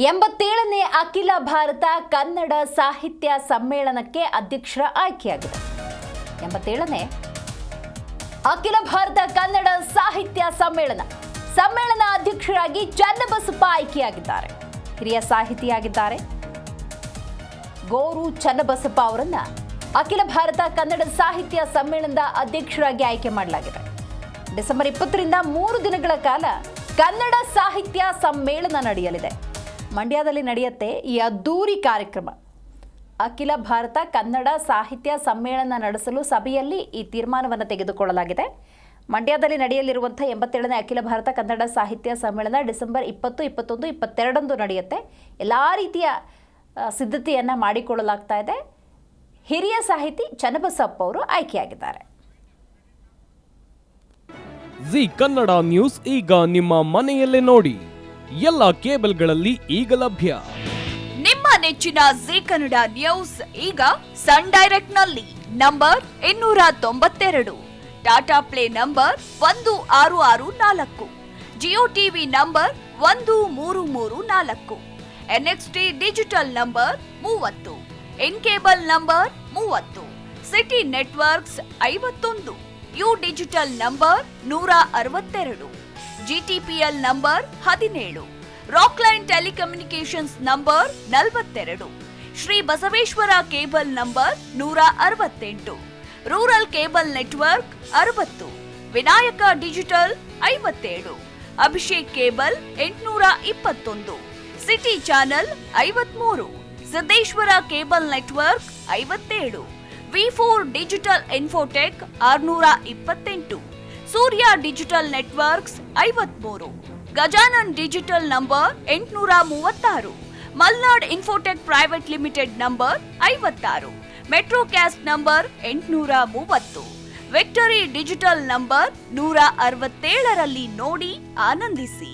87ನೇ ಅಖಿಲ ಭಾರತ ಕನ್ನಡ ಸಾಹಿತ್ಯ ಸಮ್ಮೇಳನಕ್ಕೆ ಅಧ್ಯಕ್ಷರ ಆಯ್ಕೆಯಾಗಿದೆ. 87ನೇ ಅಖಿಲ ಭಾರತ ಕನ್ನಡ ಸಾಹಿತ್ಯ ಸಮ್ಮೇಳನ ಅಧ್ಯಕ್ಷರಾಗಿ ಚನ್ನಬಸಪ್ಪ ಆಯ್ಕೆಯಾಗಿದ್ದಾರೆ. ಹಿರಿಯ ಸಾಹಿತಿಯಾಗಿದ್ದಾರೆ ಗೋರು ಚನ್ನಬಸಪ್ಪ ಅವರನ್ನ ಅಖಿಲ ಭಾರತ ಕನ್ನಡ ಸಾಹಿತ್ಯ ಸಮ್ಮೇಳನದ ಅಧ್ಯಕ್ಷರಾಗಿ ಆಯ್ಕೆ ಮಾಡಲಾಗಿದೆ. ಡಿಸೆಂಬರ್ 20ರಿಂದ 3 ದಿನಗಳ ಕಾಲ ಕನ್ನಡ ಸಾಹಿತ್ಯ ಸಮ್ಮೇಳನ ನಡೆಯಲಿದೆ. ಮಂಡ್ಯದಲ್ಲಿ ನಡೆಯುತ್ತೆ ಈ ಅದ್ದೂರಿ ಕಾರ್ಯಕ್ರಮ. ಅಖಿಲ ಭಾರತ ಕನ್ನಡ ಸಾಹಿತ್ಯ ಸಮ್ಮೇಳನ ನಡೆಸಲು ಸಭೆಯಲ್ಲಿ ಈ ತೀರ್ಮಾನವನ್ನು ತೆಗೆದುಕೊಳ್ಳಲಾಗಿದೆ. ಮಂಡ್ಯದಲ್ಲಿ ನಡೆಯಲಿರುವಂಥ 87ನೇ ಅಖಿಲ ಭಾರತ ಕನ್ನಡ ಸಾಹಿತ್ಯ ಸಮ್ಮೇಳನ ಡಿಸೆಂಬರ್ 20, 21, 22 ನಡೆಯುತ್ತೆ. ಎಲ್ಲ ರೀತಿಯ ಸಿದ್ಧತೆಯನ್ನು ಮಾಡಿಕೊಳ್ಳಲಾಗ್ತಾ ಇದೆ. ಹಿರಿಯ ಸಾಹಿತಿ ಚನ್ನಬಸಪ್ಪ ಅವರು ಆಯ್ಕೆಯಾಗಿದ್ದಾರೆ. ಜಿ ಕನ್ನಡ ನ್ಯೂಸ್ ಈಗ ನಿಮ್ಮ ಮನೆಯಲ್ಲೇ ನೋಡಿ. ಎಲ್ಲ ಕೇಬಲ್ಗಳಲ್ಲಿ ಈಗ ಲಭ್ಯ. ನಿಮ್ಮ ನೆಚ್ಚಿನ ಜಿ ಕನ್ನಡ ನ್ಯೂಸ್ ಈಗ ಸನ್ ಡೈರೆಕ್ಟ್ ನಲ್ಲಿ number 292, Tata play number 1664, Jio TV number 1334, NXT digital number 30, in cable number 30, city networks 51, U digital number 162, GTPL number 17, Rockline telecommunications number 42, Shri Basaveshwara cable number 168, rural cable network 60, Vinayaka digital 57, Abhishek cable 821, city channel 53, Siddeshwara cable network 57, V4 digital Infotech 628, Surya digital networks 53, Gajanan digital number 836, Malnad infotech private limited number 56, metrocast number 830, victory digital number 167ರಲ್ಲಿ ನೋಡಿ ಆನಂದಿಸಿ.